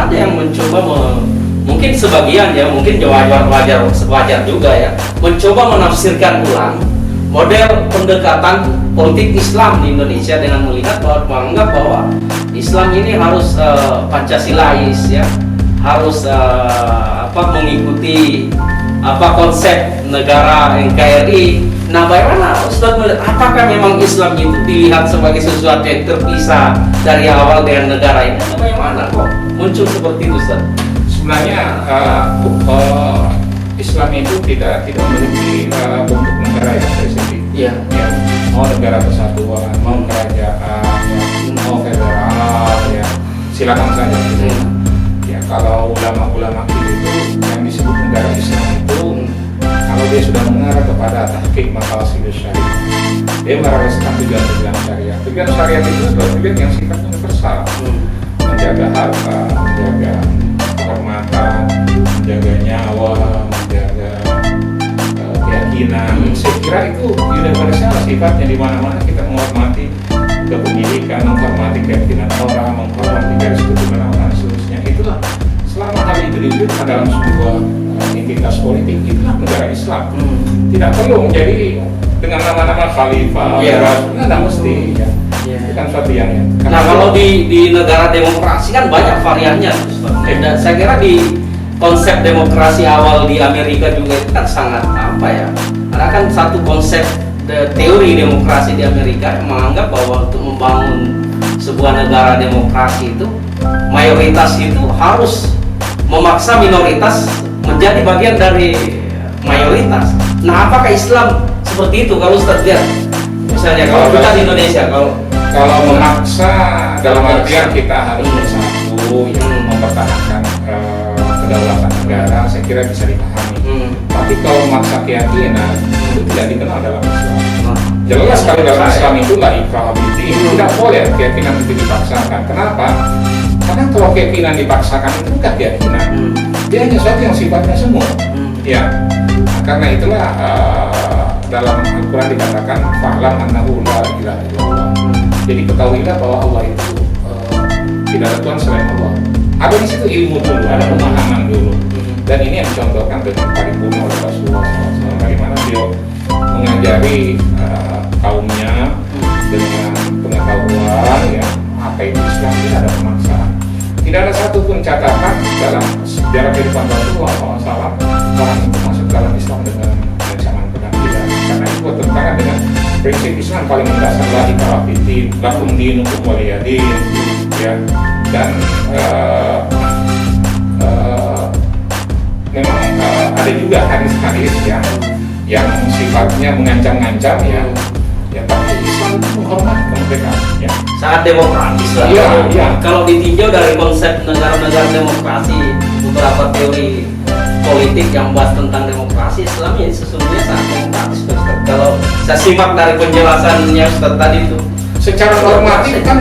ada yang mencoba mungkin sebagian ya, mungkin wajar juga ya, mencoba menafsirkan ulang model pendekatan politik Islam di Indonesia dengan melihat bahwa menganggap bahwa Islam ini harus Pancasilais ya, harus mengikuti konsep negara NKRI. Nah, bagaimana Ustadz melihat apakah memang Islam itu dilihat sebagai sesuatu yang terpisah dari awal dengan negara ini? Atau bagaimana kok muncul seperti itu, Ustadz? Sebenarnya Islam itu tidak memiliki bentuk negara yang spesifik. Iya. Ya, mau negara kesatuan, mau kerajaan, mau federal, ya silakan saja. Ya, kalau ulama-ulama itu yang disebut negara Islam itu, kalau dia sudah mengarah kepada tahqiq maqasidus syariah, dia merealisasikan tujuan syariah. Tujuan syariah itu adalah tujuan yang sifatnya universal, menjaga harta, menjaga kehormatan, menjaga nyawa, menjaga keyakinan. Saya kira itu universal sifatnya, di mana-mana kita menghormati kepemilikan, menghormati keyakinan orang, menghormati garis keturunan orang, seterusnya. Itulah selama hal itu diwujudkan dalam sebuah entitas politik, itulah negara Islam. Tidak perlu menjadi dengan nama-nama khalifah, tidak mesti ya. Itu kan suatu yang nah, kalau di negara demokrasi kan banyak variannya, dan saya kira di konsep demokrasi awal di Amerika juga itu kan sangat ada kan satu konsep teori demokrasi di Amerika yang menganggap bahwa untuk membangun sebuah negara demokrasi itu mayoritas itu harus memaksa minoritas menjadi bagian dari mayoritas. Nah, apakah Islam seperti itu kalau Ustadz lihat? Misalnya kalau kita di Indonesia, kalau memaksa dalam artian kita harus bersatu, mempertahankan kedaulatan negara, saya kira bisa dipahami. Tapi kalau memaksa keyakinan itu tidak dikenal dalam Islam. Jelas kalau dalam Islam itu la ikraha fid-din, tidak boleh keyakinan itu dipaksakan. Kenapa? Karena kalau keyakinan dipaksakan itu bukan keyakinan, dia hanya sesuatu yang sifatnya semu. Ya, nah, karena itulah dalam Al-Quran dikatakan fa'lam annahu la ilaha illallah. Jadi ketahuilah bahwa Allah itu tidak ada Tuhan selain Allah. Ada di situ ilmu dulu, ada pemahaman dulu. Dan ini yang dicontohkan dengan paripurna oleh Rasulullah SAW, bagaimana beliau mengajari kaumnya dengan pengetahuan ya apa itu Islam. Tidak ada pemaksaan, tidak ada satupun catatan dalam sejarah kehidupan Rasulullah SAW orang itu masuk dalam Islam dengan ancaman pedang. Tidak, karena itu bertentangan dengan prinsip Islam paling mendasar, la ikraha fid-din, lakum dinukum waliyadin, ya. Dan memang ada juga hadis-hadis yang sifatnya mengancam-ngancam ya, tapi Islam itu menghormati kemerdekaan ya. Sangat demokratis lah. Iya. Kalau ditinjau dari konsep negara-negara demokrasi, beberapa teori politik yang bahas tentang demokrasi, Islam ini sesungguhnya sangat demokratis, Ustaz. Kalau saya simak dari penjelasannya Ustaz tadi itu, secara normatif kan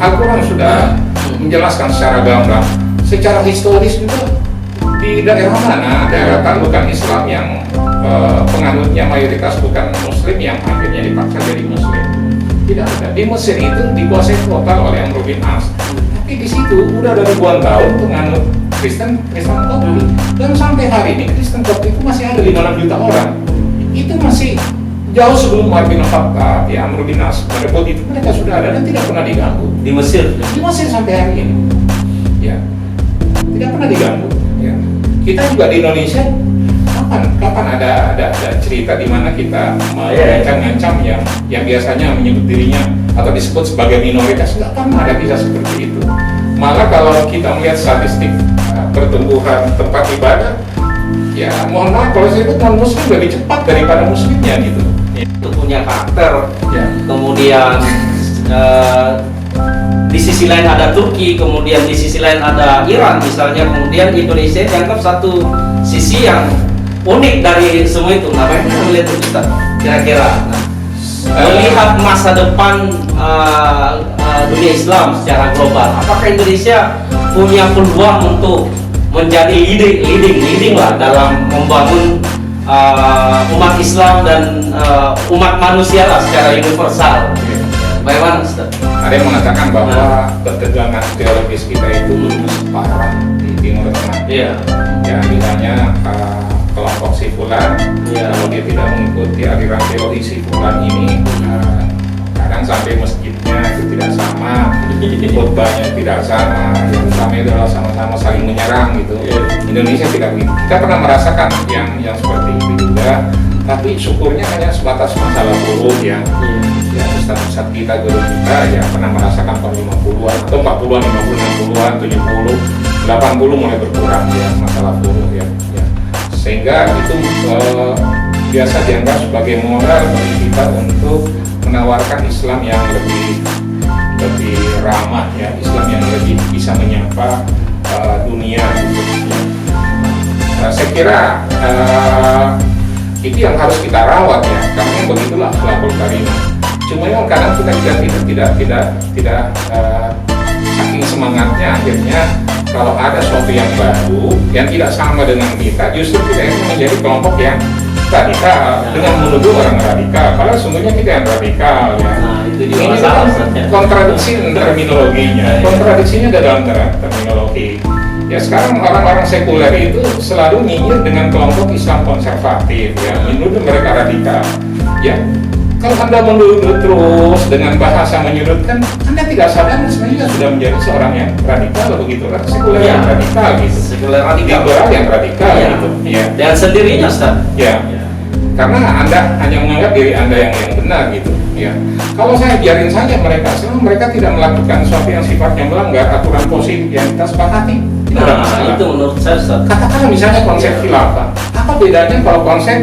Al-Quran sudah menjelaskan secara gamblang. Secara historis juga di daerah mana daerah bukan Islam yang penganutnya mayoritas bukan Muslim yang akhirnya dipaksa jadi Muslim. Tidak ada. Di Mesir itu dikuasai total oleh Amr bin As. Tapi di situ udah ada ribuan tahun penganut Kristen Kopti, dan sampai hari ini Kristen Kopti itu masih ada 5-6 juta orang. Itu masih jauh sebelum Umar bin Khattab, ya Amr bin As merebut itu, mereka sudah ada dan tidak pernah diganggu di Mesir. Di Mesir sampai hari ini, ya tidak pernah diganggu. Ya. Kita juga di Indonesia, kapan ada cerita di mana kita mengancam-ngancam yang biasanya menyebut dirinya atau disebut sebagai minoritas, nggak pernah ada kisah seperti itu. Malah kalau kita melihat statistik pertumbuhan tempat ibadah, ya mohon maaf kalau saya sebut non muslim lebih cepat daripada muslimnya gitu. Itu punya karakter. Ya. Kemudian di sisi lain ada Turki, kemudian di sisi lain ada Iran misalnya, kemudian Indonesia dianggap satu sisi yang unik dari semua itu. Nah, bagaimana melihat itu, Ustaz? Kira-kira melihat masa depan dunia Islam secara global, apakah Indonesia punya peluang untuk menjadi leading lah dalam membangun umat Islam dan umat manusia lah secara universal? Bagaimana, Ustaz? ada yang mengatakan bahwa ketegangan teologis kita itu belum separah di Timur Tengah. Iya. Ya, misalnya kelompok si fulan, kalau dia tidak mengikuti aliran teori si fulan ini, kadang sampai masjidnya itu tidak sama, khotbahnya tidak sama, yang sama itu adalah sama-sama saling menyerang gitu. Indonesia tidak begitu. Kita pernah merasakan yang seperti itu juga, tapi syukurnya hanya sebatas masalah buruk ya. Ya, ustaz-ustaz kita, guru kita ya pernah merasakan tahun 50-an atau 40-an, 50, 60-an, 70, 80 mulai berkurang ya masalah buruh ya. Sehingga itu biasa dianggap sebagai moral bagi kita untuk menawarkan Islam yang lebih ramah ya, Islam yang lebih bisa menyapa dunia gitu. Saya kira itu yang harus kita rawat ya, karena begitulah akhlakul karimah. Cuma memang kadang kita tidak saking semangatnya akhirnya kalau ada sesuatu yang baru yang tidak sama dengan kita, justru kita ini menjadi kelompok yang radikal dengan menuduh orang radikal. Padahal sungguhnya kita yang radikal ya. Itu juga Ini masalah, kan Ustaz, ya. kontradiksi terminologinya, kontradiksinya dalam terminologi. Ya sekarang orang-orang sekuler itu selalu nyinyir dengan kelompok Islam konservatif ya, menuduh mereka radikal. Ya, kalau Anda menuduh terus dengan bahasa menyudutkan, Anda tidak sadar sebenarnya sudah menjadi seorang yang radikal begitu kan, sekuler yang radikal gitu. Sekuler radikal. Liberal yang radikal gitu. Ya. Dan sendirinya, Ustaz. Ya. Karena Anda hanya menganggap diri Anda yang benar gitu. Ya. Kalau saya biarin saja mereka, selama mereka tidak melakukan sesuatu yang sifatnya melanggar aturan positif yang kita sepakati, tidak ada masalah. Itu menurut saya, Ustaz. Katakanlah misalnya konsep khilafah, apa bedanya kalau konsep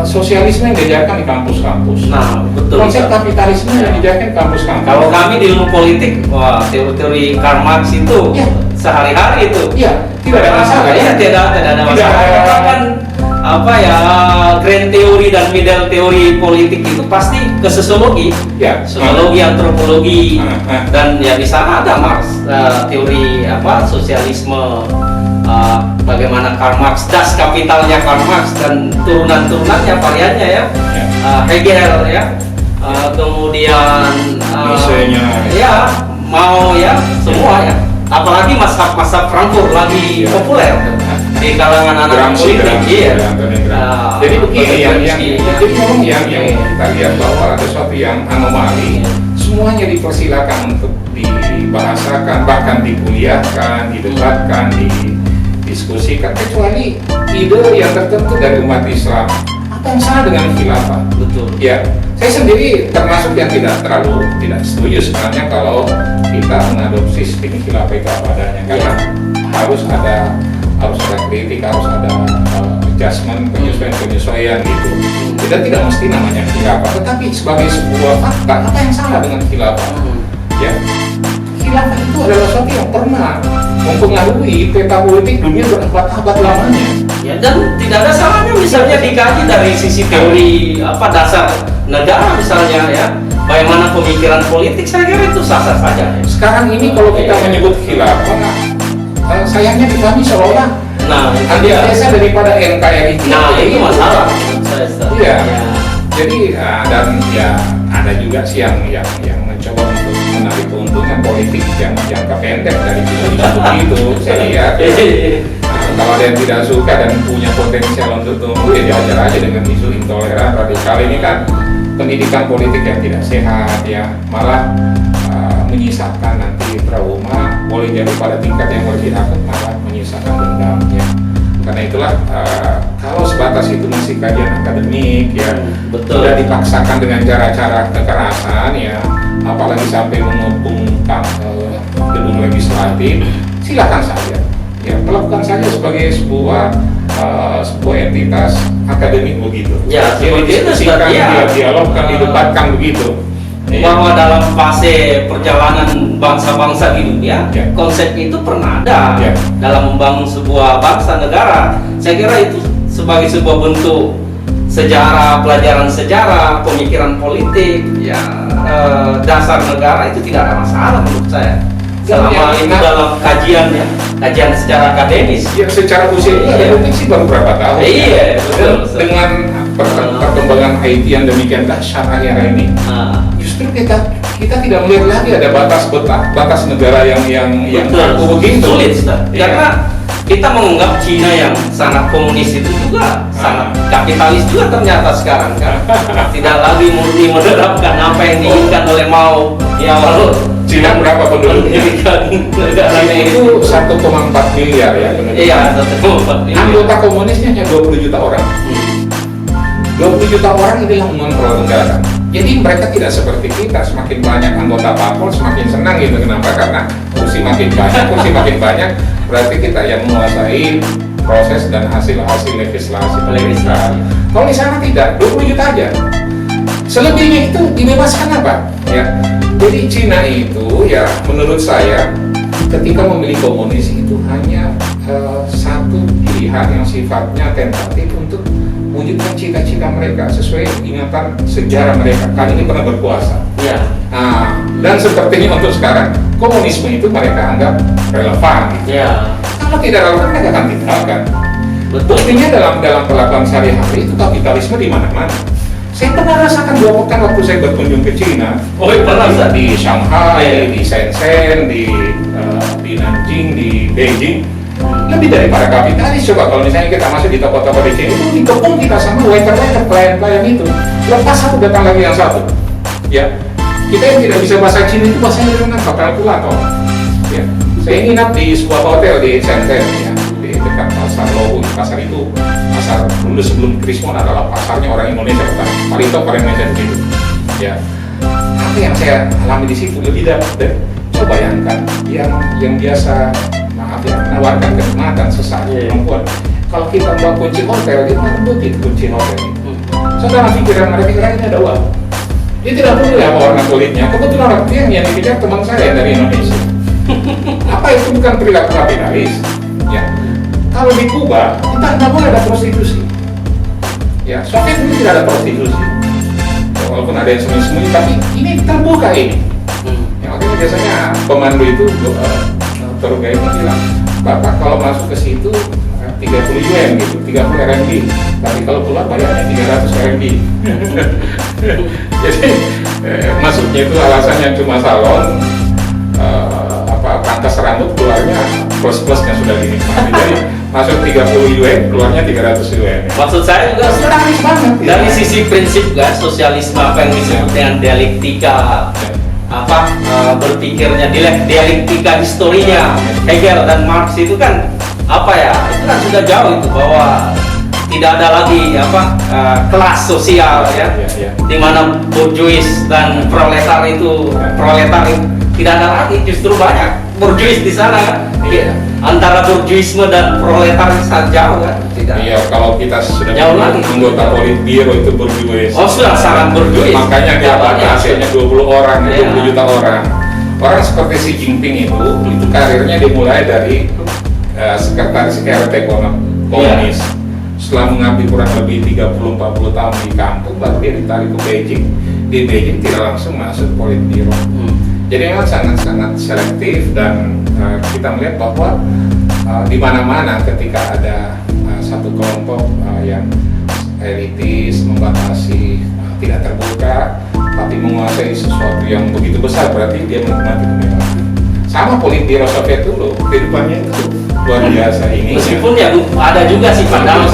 sosialisme yang diajarkan di kampus-kampus? Nah, betul. Konsep Ustaz. kapitalisme yang diajarkan di kampus-kampus. Kalau kami di ilmu politik, wah teori-teori Karl Marx itu sehari-hari itu. Iya, tidak ada masalah. Iya, tidak ada masalah. Karena kan apa ya, grand teori dan middle teori politik itu pasti ke sosiologi, Ya. sosiologi, antropologi, Ah. dan ya di sana ada Marx, teori apa sosialisme, bagaimana Karl Marx, das kapitalnya Karl Marx dan turunan-turunannya variannya ya, Hegel ya, kemudian Nietzsche-nya. ya mau ya semua ya, apalagi masa Frankfurt lagi populer di kalangan anak politik. Iya. Jadi begini yang Iya. kita lihat bahwa ada sesuatu yang anomali, semuanya dipersilakan untuk dibahasakan, bahkan dikuliahkan, didebatkan, didiskusikan, kecuali ide yang tertentu dari umat Islam. Apa yang salah dengan khilafah? Betul. Ya, saya sendiri termasuk yang tidak setuju sebenarnya kalau kita mengadopsi sistem khilafah itu apa adanya, karena harus ada kritik, harus ada adjustment, penyesuaian gitu. Kita tidak mesti namanya khilafah, tetapi sebagai sebuah fakta, apa yang salah dengan khilafah? Ya, khilafah itu adalah sesuatu yang pernah mempengaruhi peta politik dunia berabad-abad lamanya. Ya, dan tidak ada salahnya misalnya dikaji dari sisi teori apa dasar negara misalnya ya, bagaimana pemikiran politik, saya kira itu sah-sah saja. Ya. Sekarang ini kalau kita menyebut khilafah, sayangnya di kami seolah antitesa daripada NKRI. Nah, itu masalah. Iya. Jadi dan ya ada juga sih yang mencoba untuk menarik keuntungan politik yang jangka pendek dari isu-isu itu. Saya lihat. Kalau ada yang tidak suka dan punya potensial untuk tumbuh, ya diajar aja dengan isu intoleran, radikal. Ini kan pendidikan politik yang tidak sehat ya, malah menyisakan nanti trauma, boleh jadi pada tingkat yang lebih akut malah menyisakan dendam ya. Karena itulah kalau sebatas itu masih kajian akademik ya, betul, sudah dipaksakan dengan cara-cara kekerasan ya, apalagi sampai mengepungkan gedung legislatif, silakan saja ya, melakukan saja sebagai sebuah entitas akademik begitu ya, didiskusikan, dialogkan, didebatkan begitu. Bahwa dalam fase perjalanan bangsa-bangsa di dunia, konsep itu pernah ada dalam membangun sebuah bangsa negara. Saya kira itu sebagai sebuah bentuk sejarah, pelajaran sejarah, pemikiran politik, ya dasar negara itu tidak ada masalah menurut saya. Selama itu dalam kajian ya, kajian secara akademis. Ya, secara usia akademik sih baru berapa tahun. Iya, betul. Dengan perkembangan IT yang demikian dahsyat akhir ini, justru kita kita tidak melihat lagi ada batas negara yang Betul. begitu. Sulit, Ustaz. Iya. Karena kita menganggap Cina yang sangat komunis itu juga sangat kapitalis juga ternyata sekarang kan. Tidak lagi murni menerapkan apa yang diinginkan oleh Mao di awal Cina berapa penduduknya? negaranya Itu 1,4 miliar ya penduduknya. Iya, 1,4 miliar. Anggota komunisnya hanya 20 juta orang. 20 juta orang inilah mengontrol negara. Jadi mereka tidak seperti kita, semakin banyak anggota parpol semakin senang gitu. Kenapa? Karena kursi makin banyak, berarti kita yang menguasai proses dan hasil-hasil legislasi. Kalau di sana tidak, 20 juta aja. Selebihnya itu dibebaskan apa? Ya. Jadi Cina itu ya menurut saya ketika memilih komunis itu hanya satu pilihan yang sifatnya tentatif untuk mewujudkan cita-cita mereka sesuai ingatan sejarah mereka. Kali ini pernah berkuasa. Iya. Nah, dan sepertinya untuk sekarang komunisme itu mereka anggap relevan. Iya. Kalau tidak relevan mereka akan tinggalkan. Betul. Buktinya dalam perlakuan sehari-hari itu kapitalisme di mana-mana. Saya pernah rasakan 2 pekan waktu saya berkunjung ke Cina. Oh, pernah, Ustaz? Di Shanghai, Iya. di Shenzhen, di Nanjing, di Beijing. Lebih daripada kapitalis. Coba kalau misalnya kita masuk di toko-toko di sini itu dikepung kita sama waiter-waiter, pelayan-pelayan itu. Lepas satu datang lagi yang satu. Ya, kita yang tidak bisa bahasa Cina itu bahasanya dengan kapal pula toh. Ya, saya nginap di sebuah hotel di Shenzhen ya, di dekat pasar Lowu. Pasar itu pasar dulu sebelum Krismon adalah pasarnya orang Indonesia, paling top orang Indonesia begitu. Ya, apa yang saya alami di situ lebih dapat. Coba bayangkan yang biasa maaf ya menawarkan kenikmatan sesaat perempuan. Kalau kita bawa kunci hotel, dia merebutin kunci hotel itu. Saudara pikiran mereka ini ada uang. Dia tidak peduli apa warna kulitnya. Kebetulan waktu yang dikejar teman saya dari Indonesia. Apa itu bukan perilaku kapitalis? Ya. Kalau di Kuba, kita nggak boleh ada prostitusi. Ya, Soviet dulu tidak ada prostitusi. Ya, walaupun ada yang sembunyi-sembunyi, tapi ini terbuka ini. Ya, makanya biasanya pemandu itu tour guide bilang, Bapak kalau masuk ke situ 30 yuan gitu, 30 RMB. Tapi kalau pulang bayarnya 300 RMB. Jadi masuknya itu alasannya cuma salon, pangkas rambut, keluarnya plus-plusnya sudah dinikmati. Jadi masuk 30 yuan, keluarnya 300 yuan. Maksud saya juga Seraris banget. dari sisi prinsip kan sosialisme apa yang disebut dengan dialektika berpikirnya dialektika historinya Hegel dan Marx itu kan apa ya, itu kan sudah jauh itu bahwa tidak ada lagi kelas sosial ya, di mana bourgeois dan proletar itu tidak ada lagi, justru banyak bourgeois di sana kan. Antara bourgeoisme dan proletar sangat jauh kan. Iya, kalau kita sudah jauh lagi. Anggota Politbiro itu bourgeois. Oh, sudah sangat bourgeois. Makanya dia hasilnya 20 orang, 20 juta orang. Orang seperti Xi Jinping itu karirnya dimulai dari sekretaris RT komunis. Setelah mengabdi kurang lebih 30-40 tahun di kampung, baru dia ditarik ke Beijing. Di Beijing tidak langsung masuk Politbiro. Jadi memang sangat-sangat selektif dan kita melihat bahwa di mana-mana ketika ada satu kelompok yang elitis, membatasi, tidak terbuka, tapi menguasai sesuatu yang begitu besar, berarti dia menikmati kemewahan. Sama Politbiro Soviet dulu, kehidupannya itu luar biasa ini. Meskipun ya ada juga sih pandangan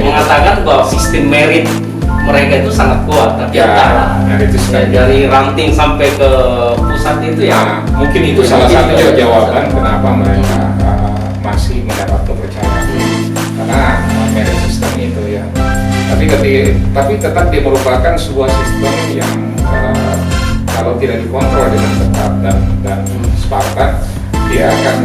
mengatakan bahwa sistem merit mereka itu sangat kuat, tapi dari ranting sampai ke pusat itu ya. Mungkin itu salah satu jawaban kenapa mereka masih mendapat kepercayaan karena merit sistem itu ya. Tapi tetap dia merupakan sebuah sistem yang kalau tidak dikontrol dengan ketat dan Spartan, dia akan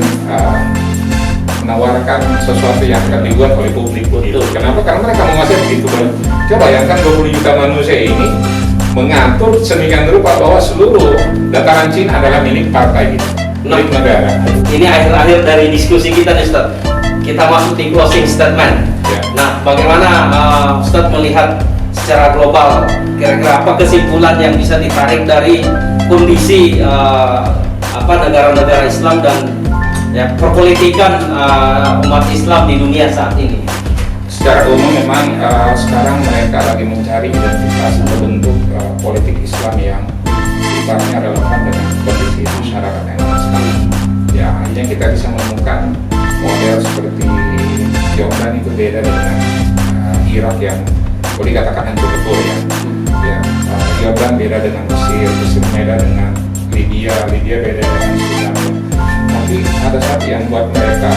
menawarkan sesuatu yang akan dibuat oleh publik. Kenapa? Karena mereka menguasai begitu banyak. Coba bayangkan 20 juta manusia ini mengatur sedemikian rupa bahwa seluruh dataran Cina adalah milik partai gitu, milik negara. Ini akhir-akhir dari diskusi kita nih, Ustaz. Kita masuk di closing statement. Nah, bagaimana Ustaz melihat secara global, kira-kira apa kesimpulan yang bisa ditarik dari kondisi negara-negara Islam dan perpolitikan umat Islam di dunia saat ini? Secara umum memang sekarang mereka lagi mencari identitas atau bentuk politik Islam yang sifatnya relevan dengan kondisi masyarakat yang ada sekarang. Ya, akhirnya kita bisa menemukan model seperti Jordan itu beda dengan Irak yang boleh dikatakan hancur lebur ya. Ya, Jordan beda dengan Mesir, Mesir beda dengan Libya beda dengan Sudan. Tapi ada satu yang buat mereka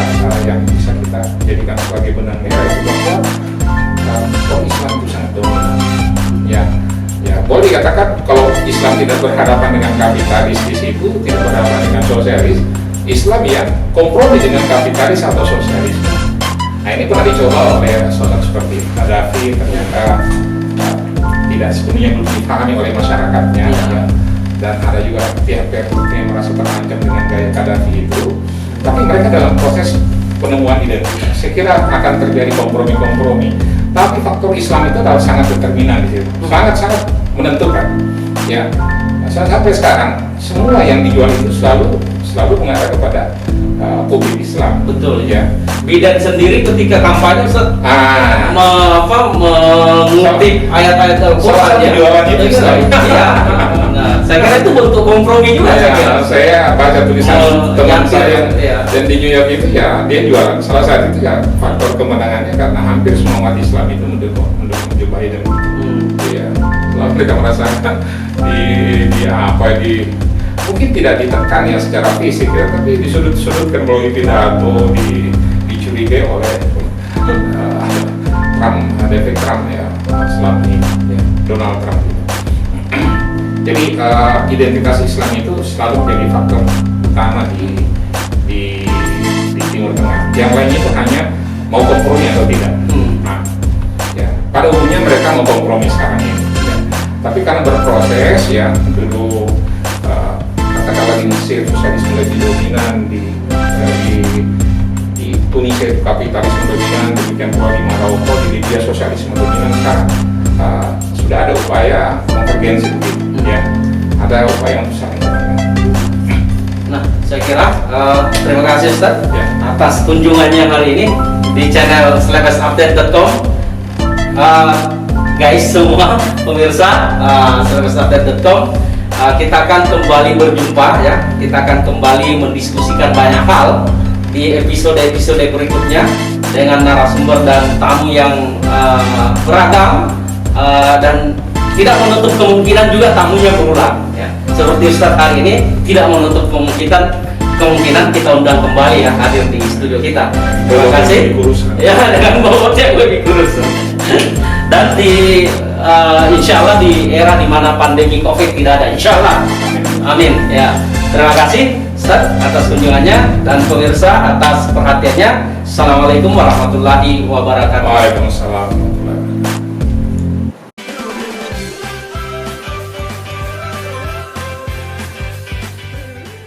yang bisa kita jadikan sebagai benang merah itu bahwa Islam itu sangat dominan. Ya, boleh dikatakan kalau Islam tidak berhadapan dengan kapitalis di situ, tidak berhadapan dengan sosialis, Islam yang kompromi dengan kapitalis atau sosialis. Nah, ini pernah dicoba oleh sosok seperti Gaddafi, ternyata tidak sepenuhnya belum dipahami oleh masyarakatnya. Ya. Dan ada juga pihak-pihak yang merasa terancam dengan gaya Gaddafi itu. Tapi mereka dalam proses penemuan identitas, saya kira akan terjadi kompromi-kompromi. Tapi faktor Islam itu adalah sangat determinan di situ, sangat-sangat menentukan. Ya, sampai sekarang semua yang dijual itu selalu mengarah kepada publik Islam. Betul ya. Bidan sendiri ketika kampanye mengutip ayat-ayat Al-Quran ya. Jualannya itu Islam. Iya. Nah, saya kira itu bentuk kompromi juga. Saya baca tulisan teman saya dan di New York itu ya dia jualan. Salah satu itu ya faktor kemenangannya karena hampir semua umat Islam itu mendukung Joe Biden. Iya. Lalu mereka merasakan mungkin tidak ditekan ya secara fisik ya, tapi disudut-sudutkan melalui pidato, dicurigai oleh Trump ya selama ini ya, Donald Trump itu. Jadi identitas Islam itu selalu menjadi faktor utama di Timur Tengah. Yang lainnya itu hanya mau kompromi atau tidak. Nah, ya, pada umumnya mereka mau kompromi sekarang ini. Ya. Tapi karena berproses ya dulu katakanlah di Mesir sosialisme lebih dominan, di Tunisia itu kapitalisme dominan, demikian pula di Maroko, di Libya sosialisme dominan. Sekarang sudah ada upaya konvergensi begitu, ya, ada upaya untuk saling bertemu. Nah, saya kira terima kasih Ustaz atas kunjungannya hari ini di channel slebesupdate.com. Guys semua pemirsa slebesupdate.com, kita akan kembali berjumpa ya. Kita akan kembali mendiskusikan banyak hal di episode-episode berikutnya dengan narasumber dan tamu yang beragam, dan tidak menutup kemungkinan juga tamunya berulang ya. Seperti Ustadz hari ini tidak menutup kemungkinan kita undang kembali ya hadir di studio kita. Terima kasih. Ya, dengan bobotnya lebih kurus. Dan insya Allah di era dimana pandemi COVID tidak ada, insya Allah. Amin. Ya, terima kasih Ustaz atas kunjungannya dan pemirsa atas perhatiannya. Assalamualaikum warahmatullahi wabarakatuh. Waalaikumsalam.